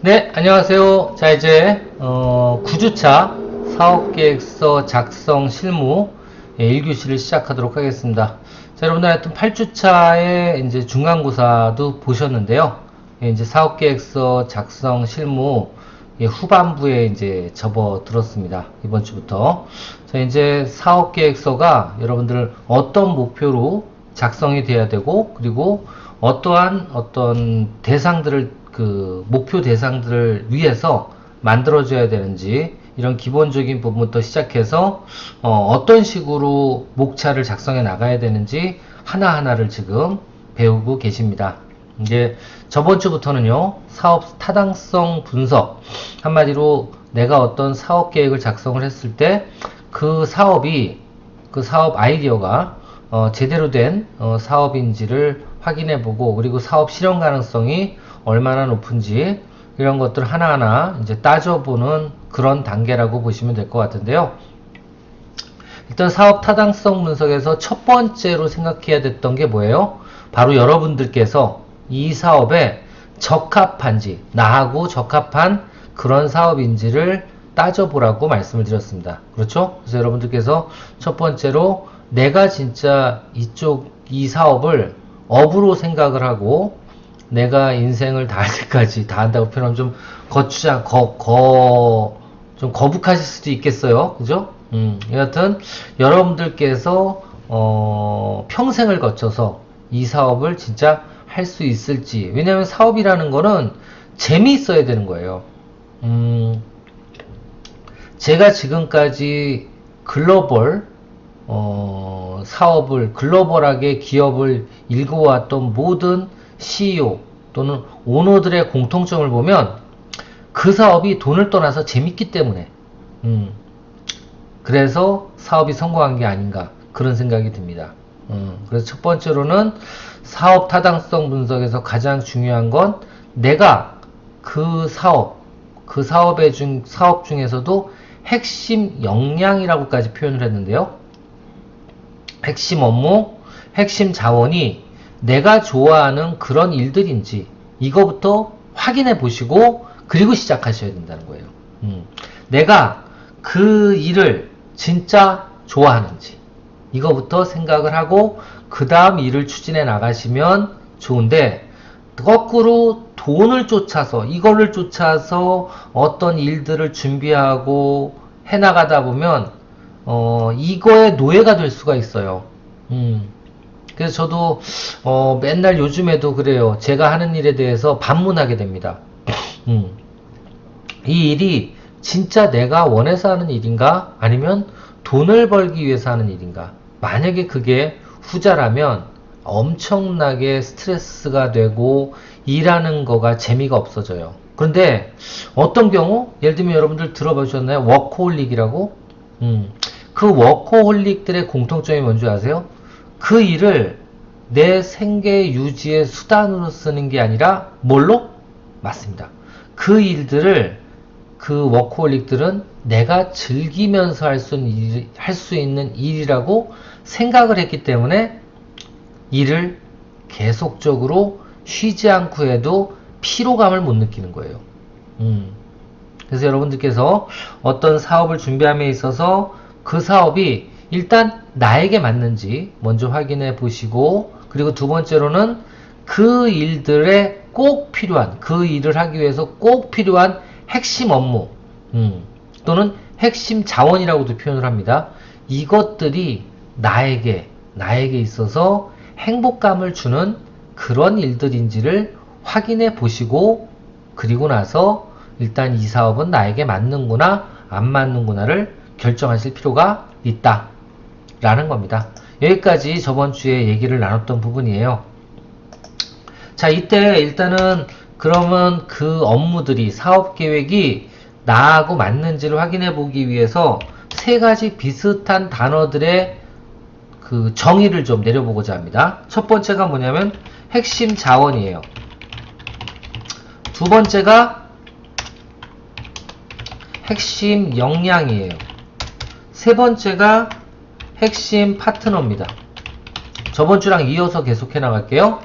네, 안녕하세요. 자, 이제 9주차 사업계획서 작성 실무 1교시를 시작하도록 하겠습니다. 자, 여러분들 하여튼 8주차에 이제 중간고사도 보셨는데요. 이제 사업계획서 작성 실무 후반부에 이제 접어들었습니다. 이번 주부터. 자, 이제 사업계획서가 여러분들 어떤 목표로 작성이 돼야 되고, 그리고 어떠한 어떤 대상들을 목표 대상들을 위해서 만들어줘야 되는지 이런 기본적인 부분부터 시작해서 어떤 식으로 목차를 작성해 나가야 되는지 하나하나를 지금 배우고 계십니다. 이제 저번 주부터는요, 사업 타당성 분석, 한마디로 내가 어떤 사업 계획을 작성을 했을 때 그 사업 아이디어가 제대로 된 사업인지를 확인해보고, 그리고 사업 실현 가능성이 얼마나 높은지 이런 것들 하나하나 이제 따져보는 그런 단계라고 보시면 될 것 같은데요. 일단 사업 타당성 분석에서 첫 번째로 생각해야 됐던 게 뭐예요? 바로 여러분들께서 이 사업에 적합한지, 나하고 적합한 그런 사업인지를 따져보라고 말씀을 드렸습니다. 그렇죠? 그래서 여러분들께서 첫 번째로 내가 진짜 이 사업을 업으로 생각을 하고 내가 인생을 다할 때까지 다 한다고 표현하면 좀 좀 거북하실 수도 있겠어요. 그죠? 여하튼 여러분들께서 평생을 거쳐서 이 사업을 진짜 할 수 있을지. 왜냐하면 사업이라는 거는 재미있어야 되는 거예요. 제가 지금까지 글로벌 사업을, 글로벌하게 기업을 일궈왔던 모든 CEO 또는 오너들의 공통점을 보면 그 사업이 돈을 떠나서 재밌기 때문에 그래서 사업이 성공한 게 아닌가, 그런 생각이 듭니다. 그래서 첫 번째로는 사업 타당성 분석에서 가장 중요한 건 내가 그 사업 중에서도 핵심 역량이라고까지 표현을 했는데요. 핵심 업무, 핵심 자원이 내가 좋아하는 그런 일들인지 이거부터 확인해 보시고 그리고 시작하셔야 된다는 거예요. 내가 그 일을 진짜 좋아하는지 이거부터 생각을 하고 그 다음 일을 추진해 나가시면 좋은데, 거꾸로 돈을 쫓아서, 이거를 쫓아서 어떤 일들을 준비하고 해나가다 보면 이거에 노예가 될 수가 있어요. 그래서 저도 맨날 요즘에도 그래요. 제가 하는 일에 대해서 반문하게 됩니다. 이 일이 진짜 내가 원해서 하는 일인가? 아니면 돈을 벌기 위해서 하는 일인가? 만약에 그게 후자라면 엄청나게 스트레스가 되고 일하는 거가 재미가 없어져요. 그런데 어떤 경우? 예를 들면 여러분들 들어보셨나요? 워커홀릭이라고? 그 워커홀릭들의 공통점이 뭔지 아세요? 그 일을 내 생계 유지의 수단으로 쓰는 게 아니라 뭘로? 맞습니다. 그 일들을, 그 워커홀릭들은 내가 즐기면서 할 수 있는 일이라고 생각을 했기 때문에 일을 계속적으로 쉬지 않고 해도 피로감을 못 느끼는 거예요. 그래서 여러분들께서 어떤 사업을 준비함에 있어서 그 사업이 일단 나에게 맞는지 먼저 확인해 보시고, 그리고 두 번째로는 그 일들에 꼭 필요한, 그 일을 하기 위해서 꼭 필요한 핵심 업무 또는 핵심 자원이라고도 표현을 합니다. 이것들이 나에게 있어서 행복감을 주는 그런 일들인지를 확인해 보시고, 그리고 나서 일단 이 사업은 나에게 맞는구나 안 맞는구나를 결정하실 필요가 있다 라는 겁니다. 여기까지 저번 주에 얘기를 나눴던 부분이에요. 자, 이때 일단은 그러면 그 업무들이, 사업 계획이 나하고 맞는지를 확인해 보기 위해서 세 가지 비슷한 단어들의 그 정의를 좀 내려보고자 합니다. 첫 번째가 뭐냐면 핵심 자원이에요. 두 번째가 핵심 역량이에요. 세 번째가 핵심 파트너입니다. 저번 주랑 이어서 계속해 나갈게요.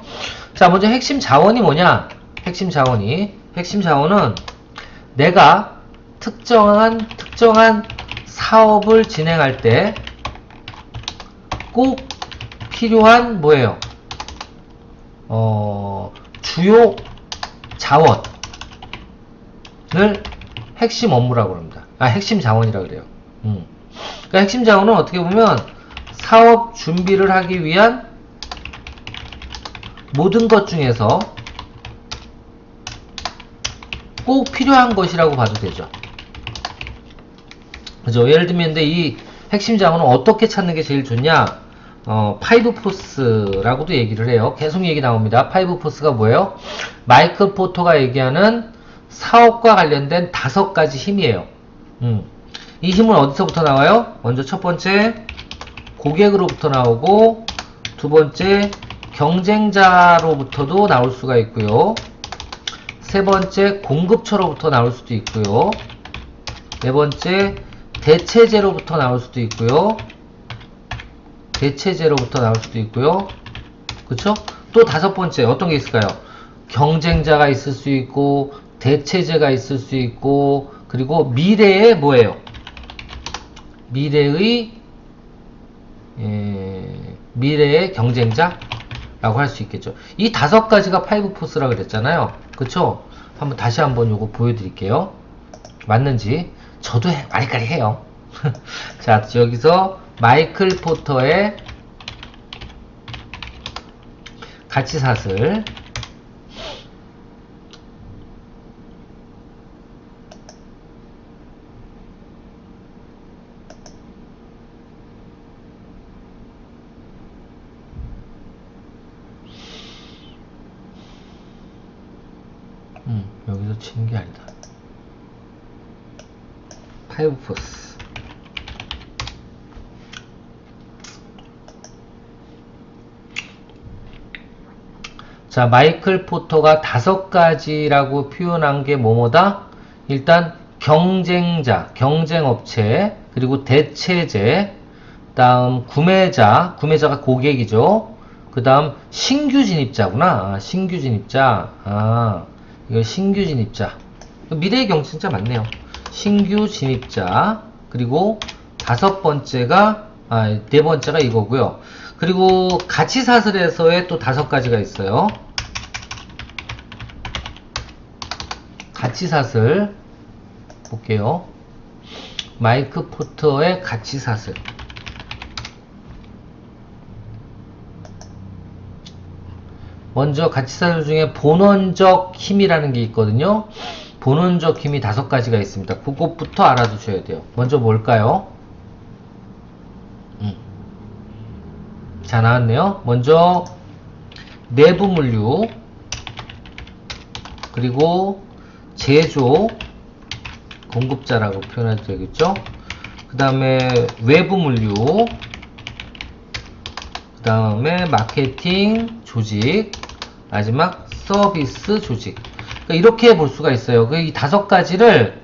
자, 먼저 핵심 자원이 뭐냐? 핵심 자원은 내가 특정한 사업을 진행할 때 꼭 필요한 뭐예요? 주요 자원을 핵심 업무라고 합니다. 핵심 자원이라고 그래요. 그러니까 핵심 자원은 어떻게 보면 사업 준비를 하기 위한 모든 것 중에서 꼭 필요한 것이라고 봐도 되죠. 그죠? 예를 들면, 근데 이 핵심 자원은 어떻게 찾는 게 제일 좋냐? 5포스라고도 얘기를 해요. 계속 얘기 나옵니다. 5포스가 뭐예요? 마이클 포터가 얘기하는 사업과 관련된 5가지 힘이에요. 이 힘은 어디서부터 나와요? 먼저 첫 번째, 고객으로부터 나오고, 두 번째, 경쟁자로부터도 나올 수가 있고요. 세 번째, 공급처로부터 나올 수도 있고요. 네 번째, 대체제로부터 나올 수도 있고요. 대체제로부터 나올 수도 있고요. 그쵸? 또 5번째, 어떤 게 있을까요? 경쟁자가 있을 수 있고, 대체제가 있을 수 있고, 그리고 미래의 뭐예요? 미래의 경쟁자라고 할 수 있겠죠. 이 5가지가 5포스라고 그랬잖아요. 그쵸? 다시 한번 요거 보여드릴게요. 맞는지. 저도 아리까리 해요. 자, 여기서 마이클 포터의 가치사슬. 여기서 치는 게 아니다. 5포스. 자, 마이클 포터가 5가지라고 표현한 게 뭐뭐다? 일단 경쟁자, 경쟁업체, 그리고 대체제, 다음 구매자가 고객이죠. 그 다음 신규 진입자구나. 신규 진입자. 이거 신규 진입자. 미래의 경쟁자 맞네요. 신규 진입자. 그리고 5번째가, 4번째가 이거고요. 그리고 가치사슬에서의 또 5가지가 있어요. 가치사슬 볼게요. 마이크 포터의 가치사슬. 먼저 가치사슬 중에 본원적 힘이라는 게 있거든요. 본원적 힘이 5가지가 있습니다. 그것부터 알아두셔야 돼요. 먼저 뭘까요? 자, 나왔네요. 먼저 내부 물류, 그리고 제조, 공급자라고 표현해도 되겠죠. 그 다음에 외부 물류, 그 다음에 마케팅, 조직, 마지막 서비스 조직. 그러니까 이렇게 볼 수가 있어요. 이 5가지를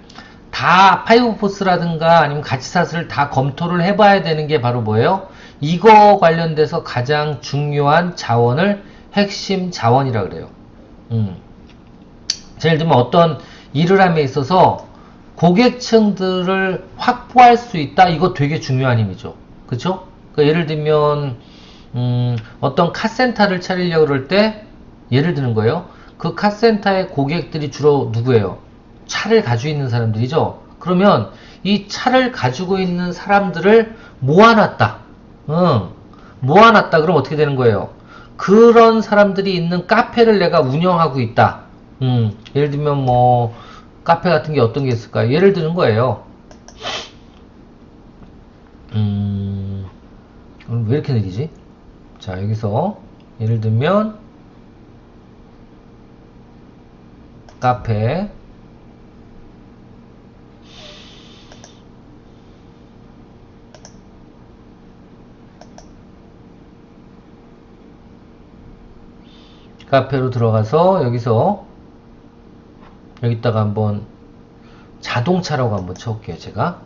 다 5포스라든가 아니면 가치사슬을 다 검토를 해봐야 되는 게 바로 뭐예요? 이거 관련돼서 가장 중요한 자원을 핵심 자원이라 그래요. 예를 들면 어떤 일을 함에 있어서 고객층들을 확보할 수 있다. 이거 되게 중요한 힘이죠. 그쵸? 그러니까 예를 들면 어떤 카센터를 차리려고 그럴 때 예를 드는 거예요. 그 카센터의 고객들이 주로 누구예요? 차를 가지고 있는 사람들이죠. 그러면 이 차를 가지고 있는 사람들을 모아놨다. 모아놨다. 그럼 어떻게 되는 거예요? 그런 사람들이 있는 카페를 내가 운영하고 있다. 예를 들면 뭐 카페 같은 게 어떤 게 있을까요? 예를 드는 거예요. 왜 이렇게 느리지? 자, 여기서 예를 들면 카페, 카페로 들어가서 여기서 여기다가 한번 자동차라고 한번 쳐볼게요. 제가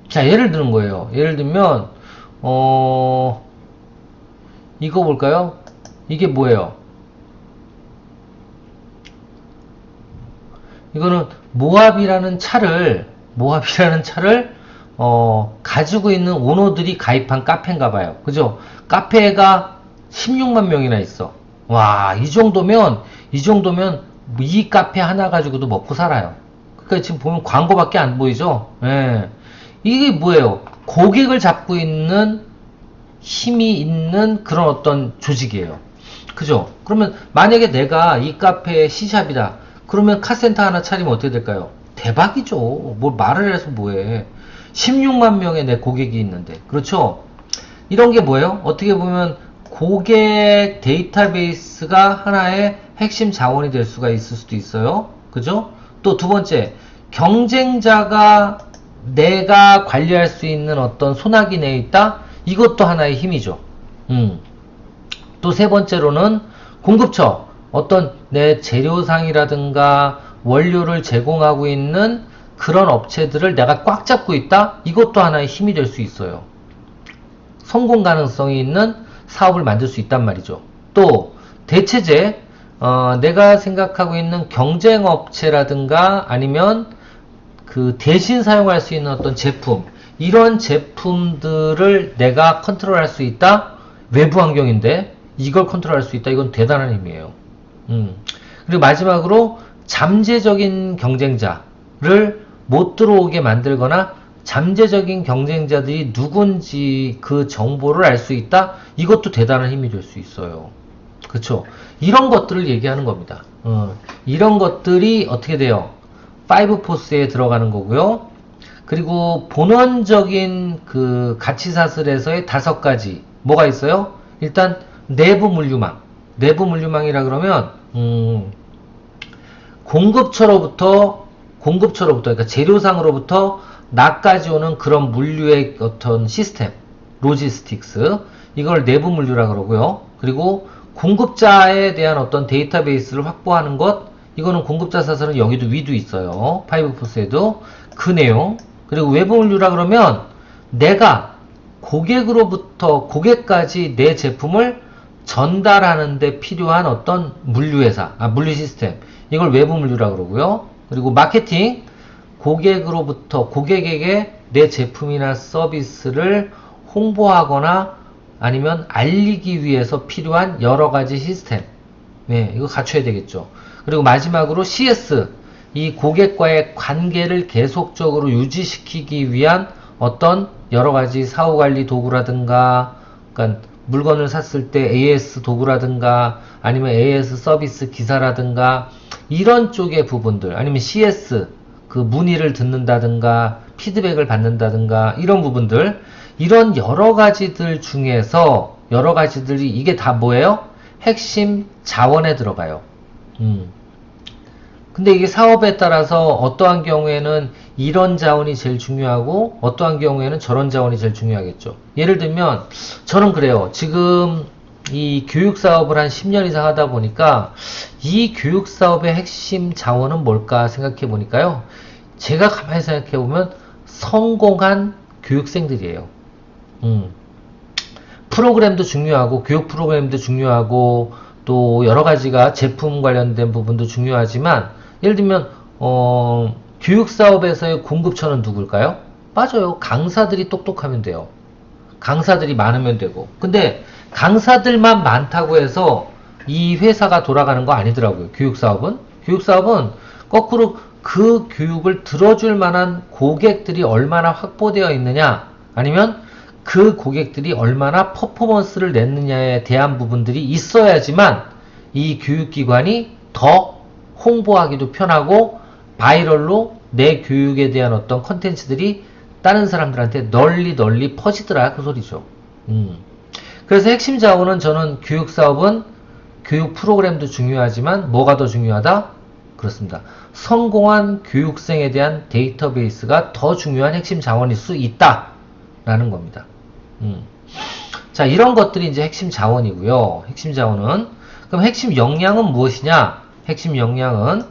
자, 예를 드는 거예요. 예를 들면, 이거 볼까요? 이게 뭐예요? 이거는 모압이라는 차를 가지고 있는 오너들이 가입한 카페인가 봐요. 그죠? 카페가 16만 명이나 있어. 와, 이 정도면 이 카페 하나 가지고도 먹고 살아요. 그러니까 지금 보면 광고밖에 안 보이죠? 예. 이게 뭐예요? 고객을 잡고 있는 힘이 있는 그런 어떤 조직이에요. 그죠? 그러면 만약에 내가 이 카페의 C샵이다. 그러면 카센터 하나 차리면 어떻게 될까요? 대박이죠. 뭘 말을 해서 뭐해. 16만 명의 내 고객이 있는데. 그렇죠? 이런 게 뭐예요? 어떻게 보면 고객 데이터베이스가 하나의 핵심 자원이 될 수가 있을 수도 있어요. 그죠? 또 두 번째, 경쟁자가 내가 관리할 수 있는 어떤 소나기 내에 있다? 이것도 하나의 힘이죠. 또 세 번째로는 공급처. 어떤 내 재료상이라든가 원료를 제공하고 있는 그런 업체들을 내가 꽉 잡고 있다? 이것도 하나의 힘이 될 수 있어요. 성공 가능성이 있는 사업을 만들 수 있단 말이죠. 또 대체제, 내가 생각하고 있는 경쟁업체라든가 아니면 그 대신 사용할 수 있는 어떤 제품, 이런 제품들을 내가 컨트롤할 수 있다? 외부 환경인데 이걸 컨트롤할 수 있다? 이건 대단한 힘이에요. 그리고 마지막으로 잠재적인 경쟁자를 못 들어오게 만들거나 잠재적인 경쟁자들이 누군지 그 정보를 알 수 있다? 이것도 대단한 힘이 될 수 있어요. 그쵸? 이런 것들을 얘기하는 겁니다. 이런 것들이 어떻게 돼요? 5포스에 들어가는 거고요. 그리고 본원적인 그 가치사슬에서의 5가지 뭐가 있어요? 일단 내부 물류망. 내부 물류망이라 그러면 공급처로부터 그러니까 재료상으로부터 나까지 오는 그런 물류의 어떤 시스템, 로지스틱스, 이걸 내부 물류라 그러고요. 그리고 공급자에 대한 어떤 데이터베이스를 확보하는 것, 이거는 공급자 사설은 여기도 위도 있어요. 5포스에도 그 내용. 그리고 외부 물류라 그러면 내가 고객까지 내 제품을 전달하는 데 필요한 어떤 물류회사, 물류 시스템, 이걸 외부 물류라 그러고요. 그리고 마케팅, 고객에게 내 제품이나 서비스를 홍보하거나 아니면 알리기 위해서 필요한 여러 가지 시스템. 네, 이거 갖춰야 되겠죠. 그리고 마지막으로 CS, 이 고객과의 관계를 계속적으로 유지시키기 위한 어떤 여러 가지 사후관리 도구라든가, 그러니까 물건을 샀을 때 AS 도구라든가, 아니면 AS 서비스 기사라든가, 이런 쪽의 부분들, 아니면 CS, 그 문의를 듣는다든가, 피드백을 받는다든가, 이런 부분들, 이런 여러 가지들 중에서, 여러 가지들이 이게 다 뭐예요? 핵심 자원에 들어가요. 근데 이게 사업에 따라서 어떠한 경우에는 이런 자원이 제일 중요하고 어떠한 경우에는 저런 자원이 제일 중요하겠죠. 예를 들면 저는 그래요. 지금 이 교육 사업을 한 10년 이상 하다 보니까 이 교육 사업의 핵심 자원은 뭘까 생각해 보니까요. 제가 가만히 생각해 보면 성공한 교육생들이에요. 프로그램도 중요하고 교육 프로그램도 중요하고 또 여러 가지가 제품 관련된 부분도 중요하지만 예를 들면 교육 사업에서의 공급처는 누굴까요? 맞아요. 강사들이 똑똑하면 돼요. 강사들이 많으면 되고. 근데 강사들만 많다고 해서 이 회사가 돌아가는 거 아니더라고요. 교육 사업은. 교육 사업은 거꾸로 그 교육을 들어줄 만한 고객들이 얼마나 확보되어 있느냐, 아니면 그 고객들이 얼마나 퍼포먼스를 냈느냐에 대한 부분들이 있어야지만 이 교육기관이 더 홍보하기도 편하고 바이럴로 내 교육에 대한 어떤 컨텐츠들이 다른 사람들한테 널리 퍼지더라, 그 소리죠. 그래서 핵심 자원은 저는 교육 사업은 교육 프로그램도 중요하지만 뭐가 더 중요하다? 그렇습니다. 성공한 교육생에 대한 데이터베이스가 더 중요한 핵심 자원일 수 있다 라는 겁니다. 자, 이런 것들이 이제 핵심 자원이고요. 핵심 자원은, 그럼 핵심 역량은 무엇이냐? 핵심 역량은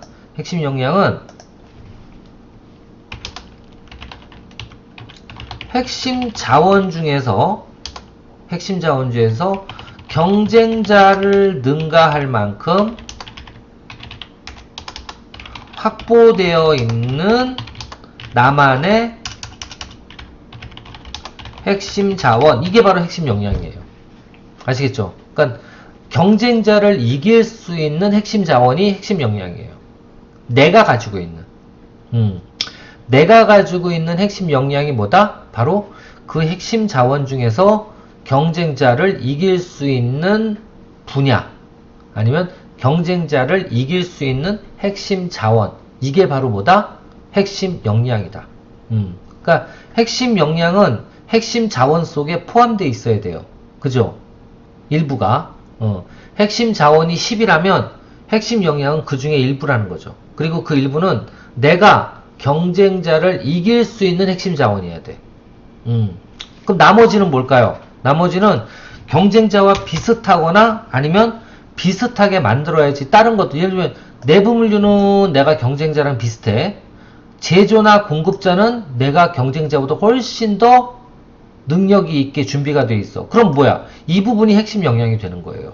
핵심 자원 중에서 경쟁자를 능가할 만큼 확보되어 있는 나만의 핵심 자원, 이게 바로 핵심 역량이에요. 아시겠죠? 그러니까 경쟁자를 이길 수 있는 핵심 자원이 핵심 역량이에요. 내가 가지고 있는 핵심 역량이 뭐다? 바로 그 핵심 자원 중에서 경쟁자를 이길 수 있는 분야, 아니면 경쟁자를 이길 수 있는 핵심 자원, 이게 바로 뭐다? 핵심 역량이다. 그러니까 핵심 역량은 핵심 자원 속에 포함되어 있어야 돼요. 그죠? 일부가. 핵심 자원이 10이라면 핵심 역량은 그 중에 일부라는 거죠. 그리고 그 일부는 내가 경쟁자를 이길 수 있는 핵심 자원이어야 돼. 그럼 나머지는 뭘까요? 나머지는 경쟁자와 비슷하거나 아니면 비슷하게 만들어야지 다른 것도, 예를 들면 내부 물류는 내가 경쟁자랑 비슷해. 제조나 공급자는 내가 경쟁자보다 훨씬 더 능력이 있게 준비가 돼 있어. 그럼 뭐야? 이 부분이 핵심 역량이 되는 거예요.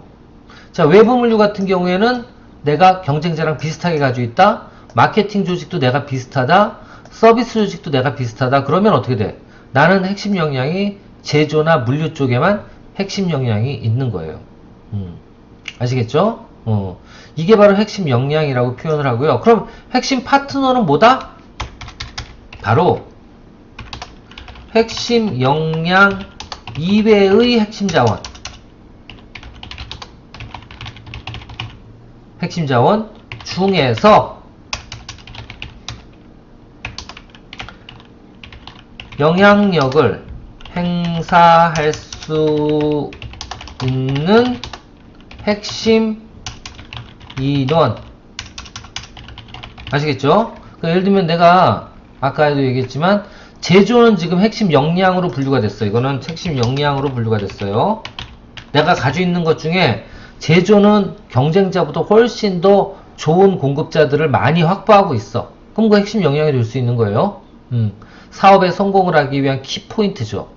자, 외부 물류 같은 경우에는 내가 경쟁자랑 비슷하게 가지고 있다. 마케팅 조직도 내가 비슷하다. 서비스 조직도 내가 비슷하다. 그러면 어떻게 돼? 나는 핵심 역량이 제조나 물류 쪽에만 핵심 역량이 있는 거예요. 아시겠죠? 이게 바로 핵심 역량이라고 표현을 하고요. 그럼 핵심 파트너는 뭐다? 바로 핵심 역량 이외의 핵심 자원. 핵심 자원 중에서 영향력을 행사할 수 있는 핵심 인원. 아시겠죠? 그러니까 예를 들면 내가 아까도 얘기했지만 제조는 지금 핵심 역량으로 분류가 됐어요. 이거는 핵심 역량으로 분류가 됐어요. 내가 가지고 있는 것 중에 제조는 경쟁자보다 훨씬 더 좋은 공급자들을 많이 확보하고 있어. 그럼 그 핵심 역량이 될 수 있는 거예요. 사업에 성공을 하기 위한 키포인트죠.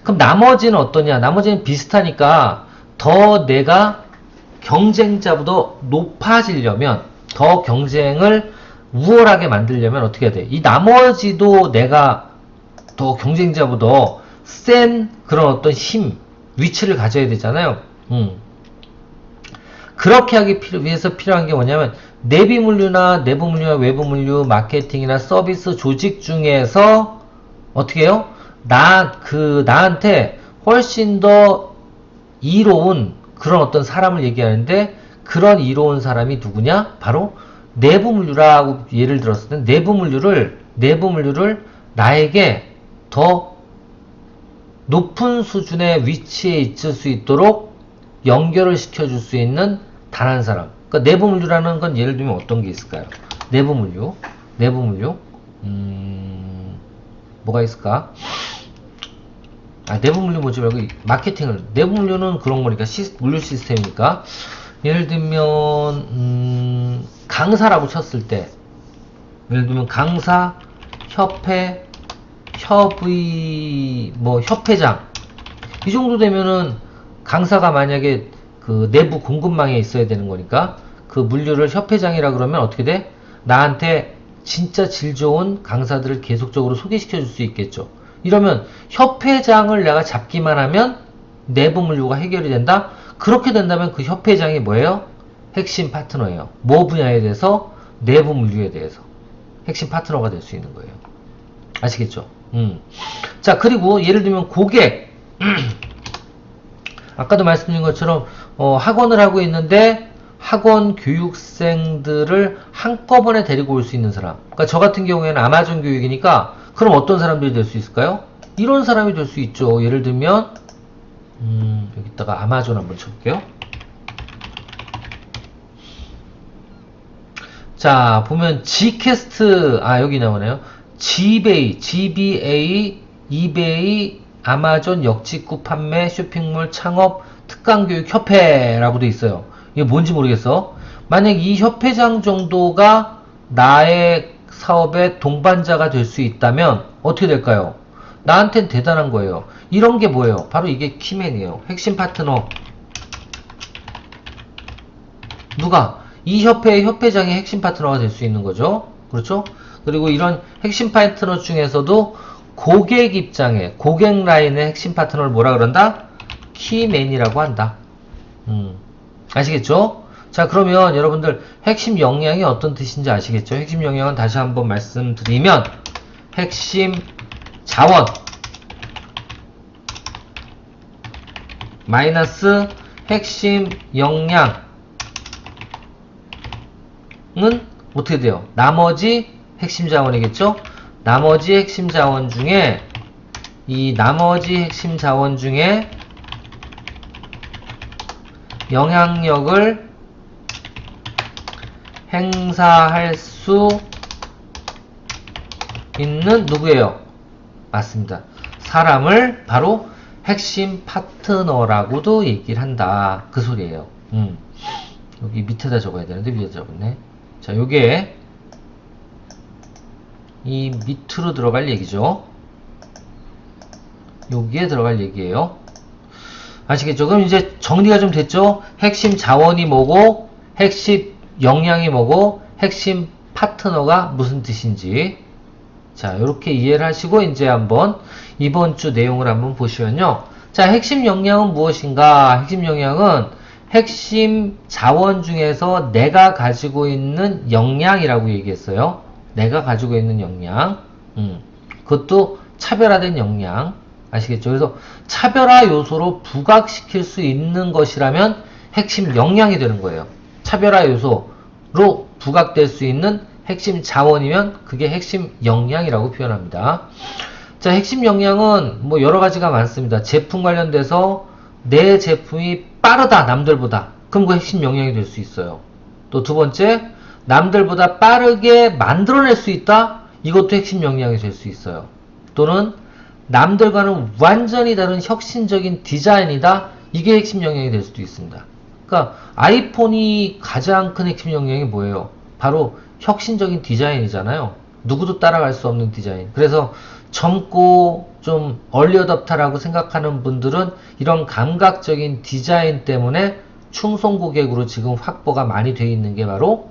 그럼 나머지는 어떠냐? 나머지는 비슷하니까 더 내가 경쟁자보다 높아지려면, 더 경쟁을 우월하게 만들려면 어떻게 해야 돼? 이 나머지도 내가 더 경쟁자보다 센 그런 어떤 힘, 위치를 가져야 되잖아요. 그렇게 하기 위해서 필요한 게 뭐냐면, 내비 물류나 내부 물류나 외부 물류, 마케팅이나 서비스 조직 중에서 어떻게 해요? 나한테 훨씬 더 이로운 그런 어떤 사람을 얘기하는데, 그런 이로운 사람이 누구냐? 바로 내부 물류라고 예를 들었을 때 내부 물류를 나에게 더 높은 수준의 위치에 있을 수 있도록 연결을 시켜줄 수 있는 단 한 사람. 그러니까 내부 물류라는 건 예를 들면 어떤 게 있을까요? 내부 물류. 뭐가 있을까? 내부 물류 뭐지 말고 마케팅을. 내부 물류는 그런 거니까 물류 시스템이니까. 예를 들면 강사라고 쳤을 때, 예를 들면 강사, 협회, 협회장, 이 정도 되면은 강사가 만약에 그 내부 공급망에 있어야 되는 거니까 그 물류를 협회장이라 그러면 어떻게 돼? 나한테 진짜 질 좋은 강사들을 계속적으로 소개시켜 줄 수 있겠죠. 이러면 협회장을 내가 잡기만 하면 내부 물류가 해결이 된다? 그렇게 된다면 그 협회장이 뭐예요? 핵심 파트너예요. 뭐 분야에 대해서? 내부 물류에 대해서 핵심 파트너가 될 수 있는 거예요. 아시겠죠? 자, 그리고 예를 들면 고객. 아까도 말씀드린 것처럼 학원을 하고 있는데 학원 교육생들을 한꺼번에 데리고 올 수 있는 사람. 그러니까 저 같은 경우에는 아마존 교육이니까, 그럼 어떤 사람들이 될 수 있을까요? 이런 사람이 될 수 있죠. 예를 들면 여기다가 아마존 한번 쳐볼게요. 자, 보면 G캐스트, 여기 나오네요. GBA, 이베이, 아마존 역직구 판매, 쇼핑몰 창업, 특강교육협회라고 돼 있어요. 이게 뭔지 모르겠어. 만약 이 협회장 정도가 나의 사업의 동반자가 될 수 있다면 어떻게 될까요? 나한텐 대단한 거예요. 이런 게 뭐예요? 바로 이게 키맨이에요. 핵심 파트너. 누가? 이 협회의 협회장이 핵심 파트너가 될 수 있는 거죠. 그렇죠? 그리고 이런 핵심 파트너 중에서도 고객 입장에, 고객 라인의 핵심 파트너를 뭐라 그런다? 키맨이라고 한다. 아시겠죠? 자, 그러면 여러분들 핵심 역량이 어떤 뜻인지 아시겠죠? 핵심 역량은 다시 한번 말씀드리면 핵심 자원 마이너스 핵심 역량은 어떻게 돼요? 나머지 핵심 자원이겠죠? 나머지 핵심 자원 중에 이 나머지 핵심 자원 중에 영향력을 행사할 수 있는 누구예요? 맞습니다. 사람을 바로 핵심 파트너라고도 얘기를 한다. 그 소리예요. 여기 밑에다 적어야 되는데 위에다 적었네. 자, 요게 이 밑으로 들어갈 얘기죠. 여기에 들어갈 얘기예요. 아시겠죠? 그럼 이제 정리가 좀 됐죠? 핵심 자원이 뭐고, 핵심 역량이 뭐고, 핵심 파트너가 무슨 뜻인지. 자, 이렇게 이해를 하시고 이제 한번 이번 주 내용을 한번 보시면요. 자, 핵심 역량은 무엇인가? 핵심 역량은 핵심 자원 중에서 내가 가지고 있는 역량이라고 얘기했어요. 내가 가지고 있는 역량. 그것도 차별화된 역량. 아시겠죠? 그래서 차별화 요소로 부각시킬 수 있는 것이라면 핵심 역량이 되는 거예요. 차별화 요소로 부각될 수 있는 핵심 자원이면 그게 핵심 역량이라고 표현합니다. 자, 핵심 역량은 뭐 여러 가지가 많습니다. 제품 관련돼서 내 제품이 빠르다, 남들보다. 그럼 그 핵심 역량이 될 수 있어요. 또 두 번째, 남들보다 빠르게 만들어낼 수 있다? 이것도 핵심 역량이 될 수 있어요. 또는 남들과는 완전히 다른 혁신적인 디자인이다? 이게 핵심 역량이 될 수도 있습니다. 그러니까 아이폰이 가장 큰 핵심 역량이 뭐예요? 바로 혁신적인 디자인이잖아요. 누구도 따라갈 수 없는 디자인. 그래서 젊고 좀 얼리어답터라고 생각하는 분들은 이런 감각적인 디자인 때문에 충성 고객으로 지금 확보가 많이 되어 있는 게 바로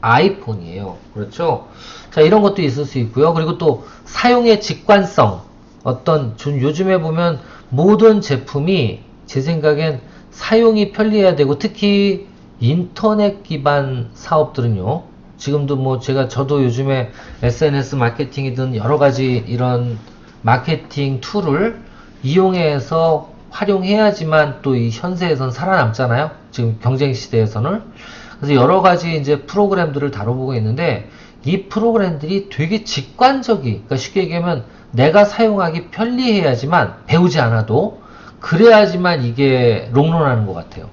아이폰이에요. 그렇죠? 자, 이런 것도 있을 수 있고요. 그리고 또 사용의 직관성. 어떤 요즘에 보면 모든 제품이 제 생각엔 사용이 편리해야 되고, 특히 인터넷 기반 사업들은요. 지금도 뭐 저도 요즘에 SNS 마케팅이든 여러 가지 이런 마케팅 툴을 이용해서 활용해야지만 또 이 현세에선 살아남잖아요. 지금 경쟁 시대에서는. 그래서 여러 가지 이제 프로그램들을 다뤄보고 있는데, 이 프로그램들이 되게 그러니까 쉽게 얘기하면 내가 사용하기 편리해야지만, 배우지 않아도 그래야지만 이게 롱런하는 것 같아요.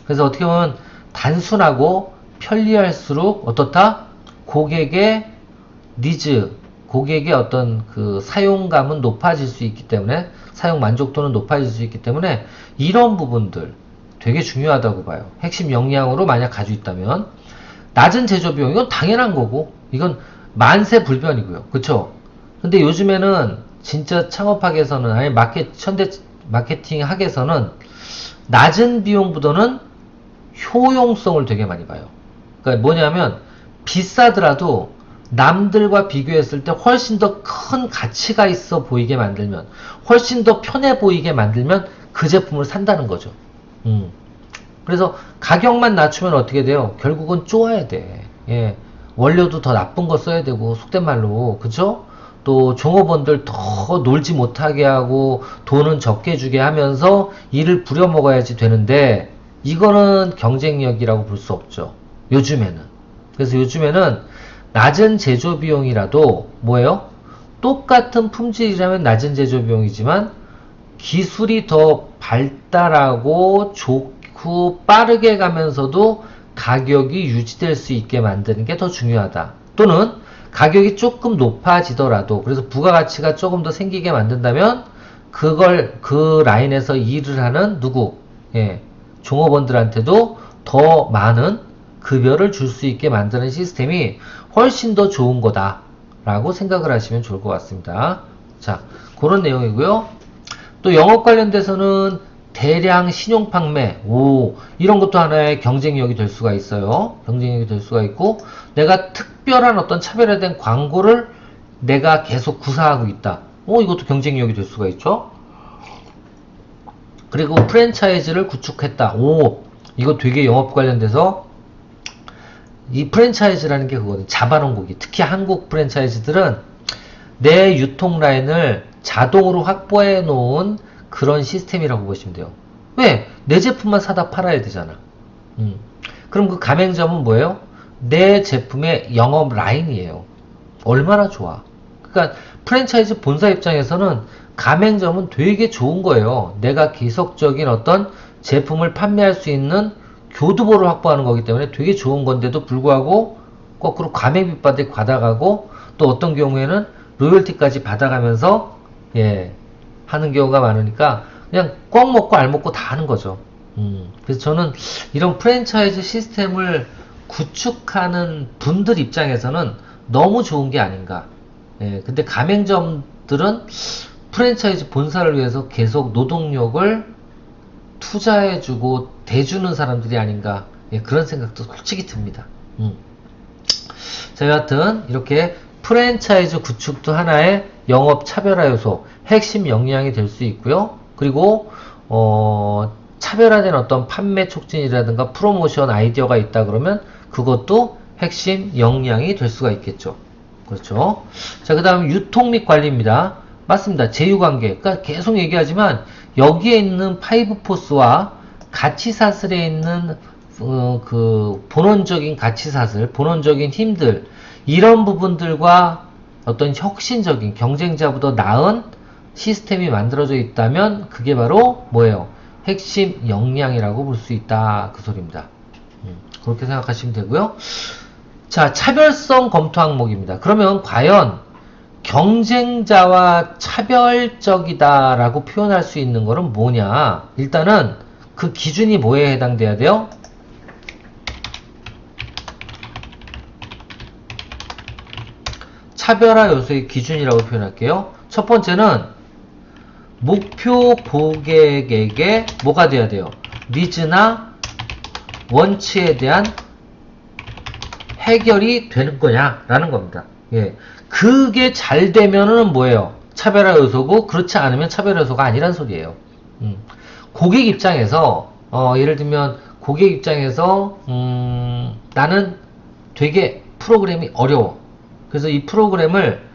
그래서 어떻게 보면 단순하고 편리할수록 어떻다? 고객의 니즈, 고객의 어떤 그 사용감은 높아질 수 있기 때문에, 사용 만족도는 높아질 수 있기 때문에 이런 부분들 되게 중요하다고 봐요. 핵심 역량으로 만약 가지고 있다면 낮은 제조 비용, 이건 당연한 거고 이건 만세불변이고요. 그쵸? 근데 요즘에는 진짜 창업학에서는, 아니 현대 마케팅 학에서는 낮은 비용보다는 효용성을 되게 많이 봐요. 그러니까 뭐냐면 비싸더라도 남들과 비교했을 때 훨씬 더 큰 가치가 있어 보이게 만들면, 훨씬 더 편해 보이게 만들면 그 제품을 산다는 거죠. 그래서 가격만 낮추면 어떻게 돼요? 결국은 쪼아야 돼. 예. 원료도 더 나쁜 거 써야 되고, 속된 말로. 그쵸? 또 종업원들 더 놀지 못하게 하고 돈은 적게 주게 하면서 일을 부려먹어야지 되는데, 이거는 경쟁력이라고 볼 수 없죠. 요즘에는. 그래서 요즘에는 낮은 제조 비용이라도 뭐예요? 똑같은 품질이라면 낮은 제조 비용이지만 기술이 더 발달하고 좋고 빠르게 가면서도 가격이 유지될 수 있게 만드는 게 더 중요하다. 또는 가격이 조금 높아지더라도, 그래서 부가가치가 조금 더 생기게 만든다면 그 라인에서 일을 하는 종업원들한테도 더 많은 급여를 줄 수 있게 만드는 시스템이 훨씬 더 좋은 거다 라고 생각을 하시면 좋을 것 같습니다. 자, 그런 내용이고요. 또 영업 관련돼서는 대량 신용 판매, 이런 것도 하나의 경쟁력이 될 수가 있어요. 경쟁력이 될 수가 있고, 내가 특별한 어떤 차별화된 광고를 내가 계속 구사하고 있다. 이것도 경쟁력이 될 수가 있죠. 그리고 프랜차이즈를 구축했다. 이거 되게 영업 관련돼서 이 프랜차이즈라는 게 그거든. 잡아놓은 고기. 특히 한국 프랜차이즈들은 내 유통 라인을 자동으로 확보해 놓은 그런 시스템이라고 보시면 돼요. 왜? 내 제품만 사다 팔아야 되잖아. 그럼 그 가맹점은 뭐예요? 내 제품의 영업 라인이에요. 얼마나 좋아. 그러니까 프랜차이즈 본사 입장에서는 가맹점은 되게 좋은 거예요. 내가 계속적인 어떤 제품을 판매할 수 있는 교두보를 확보하는 거기 때문에 되게 좋은 건데도 불구하고 거꾸로 가맹비까지 받아가고 또 어떤 경우에는 로열티까지 받아가면서 하는 경우가 많으니까 그냥 꽉 먹고 알 먹고 다 하는 거죠. 그래서 저는 이런 프랜차이즈 시스템을 구축하는 분들 입장에서는 너무 좋은 게 아닌가. 근데 가맹점들은 프랜차이즈 본사를 위해서 계속 노동력을 투자해주고 대주는 사람들이 아닌가. 그런 생각도 솔직히 듭니다. 자, 여하튼 이렇게 프랜차이즈 구축도 하나의 영업 차별화 요소, 핵심 역량이 될 수 있고요. 그리고 차별화된 어떤 판매 촉진이라든가 프로모션 아이디어가 있다 그러면 그것도 핵심 역량이 될 수가 있겠죠. 그렇죠. 자, 그 다음 유통 및 관리입니다. 맞습니다. 제휴관계. 그러니까 계속 얘기하지만 여기에 있는 파이브포스와 가치사슬에 있는 그 본원적인 가치사슬, 본원적인 힘들, 이런 부분들과 어떤 혁신적인 경쟁자보다 나은 시스템이 만들어져 있다면 그게 바로 뭐예요? 핵심 역량이라고 볼 수 있다. 그 소리입니다. 그렇게 생각하시면 되고요. 자, 차별성 검토 항목입니다. 그러면 과연 경쟁자와 차별적이다라고 표현할 수 있는 거는 뭐냐? 일단은 그 기준이 뭐에 해당돼야 돼요? 차별화 요소의 기준이라고 표현할게요. 첫 번째는 목표 고객에게 뭐가 돼야 돼요? 니즈나 원치에 대한 해결이 되는 거냐라는 겁니다. 그게 잘 되면은 뭐예요? 차별화 요소고, 그렇지 않으면 차별화 요소가 아니란 소리예요. 고객 입장에서 예를 들면 고객 입장에서 나는 되게 프로그램이 어려워. 그래서 이 프로그램을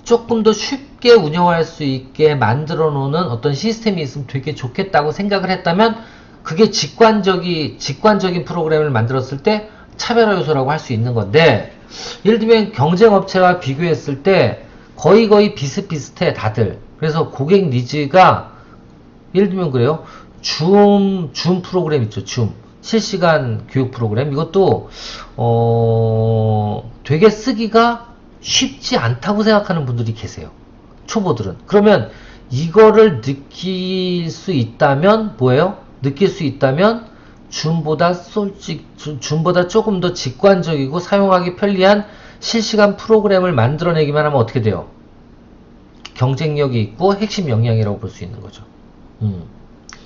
조금 더 쉽게 운영할 수 있게 만들어 놓는 어떤 시스템이 있으면 되게 좋겠다고 생각을 했다면 그게 직관적인 프로그램을 만들었을 때 차별화 요소라고 할 수 있는 건데, 예를 들면 경쟁업체와 비교했을 때 거의 비슷비슷해 다들. 그래서 고객 니즈가 예를 들면 그래요. 줌 프로그램 있죠. 줌 실시간 교육 프로그램, 이것도 되게 쓰기가 쉽지 않다고 생각하는 분들이 계세요. 초보들은. 그러면 이거를 느낄 수 있다면 뭐예요? 느낄 수 있다면 줌보다 조금 더 직관적이고 사용하기 편리한 실시간 프로그램을 만들어내기만 하면 어떻게 돼요? 경쟁력이 있고 핵심 역량이라고 볼 수 있는 거죠.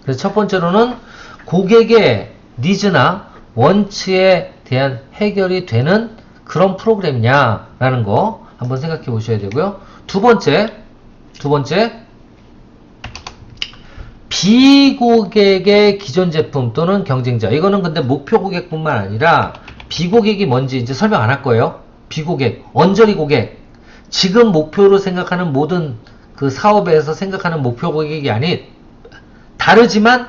그래서 첫 번째로는 고객의 니즈나 원치에 대한 해결이 되는 그런 프로그램이냐라는 거 한번 생각해 보셔야 되고요. 두 번째 비고객의 기존 제품 또는 경쟁자. 이거는 근데 목표 고객뿐만 아니라 비고객이 뭔지 이제 설명 안 할 거예요. 비고객, 언저리 고객. 지금 목표로 생각하는 모든 그 사업에서 생각하는 목표 고객이 아닌, 다르지만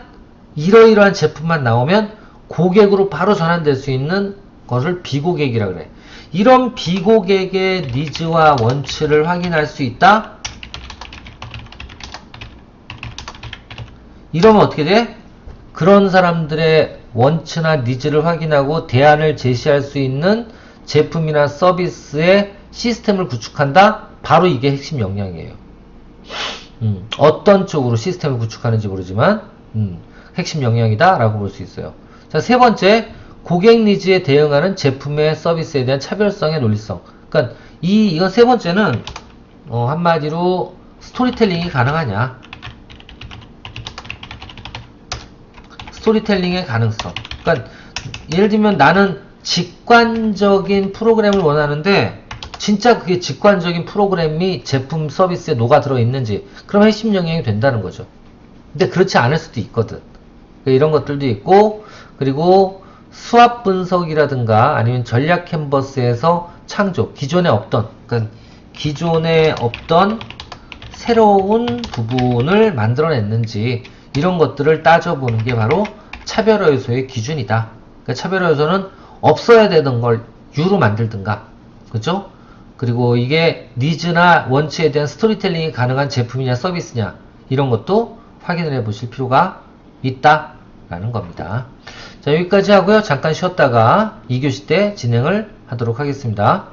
이러이러한 제품만 나오면 고객으로 바로 전환될 수 있는 것을 비고객이라 그래. 이런 비고객의 니즈와 원치를 확인할 수 있다. 이러면 어떻게 돼? 그런 사람들의 원치나 니즈를 확인하고 대안을 제시할 수 있는 제품이나 서비스의 시스템을 구축한다? 바로 이게 핵심 역량이에요. 어떤 쪽으로 시스템을 구축하는지 모르지만 핵심 역량이다 라고 볼 수 있어요. 자, 세 번째, 고객 니즈에 대응하는 제품의 서비스에 대한 차별성의 논리성. 그러니까 이건 세 번째는 한마디로 스토리텔링이 가능하냐? 스토리텔링의 가능성. 그러니까 예를 들면 나는 직관적인 프로그램을 원하는데 진짜 그게 직관적인 프로그램이 제품 서비스에 녹아들어 있는지, 그럼 핵심 영역이 된다는 거죠. 근데 그렇지 않을 수도 있거든. 이런 것들도 있고, 그리고 수압 분석이라든가 아니면 전략 캔버스에서 창조, 기존에 없던 새로운 부분을 만들어냈는지, 이런 것들을 따져보는 게 바로 차별화 요소의 기준이다. 그러니까 차별화 요소는 없어야 되던 걸 유로 만들든가, 그죠? 그리고 이게 니즈나 원치에 대한 스토리텔링이 가능한 제품이냐 서비스냐, 이런 것도 확인을 해 보실 필요가 있다라는 겁니다. 자, 여기까지 하고요. 잠깐 쉬었다가 2교시 때 진행을 하도록 하겠습니다.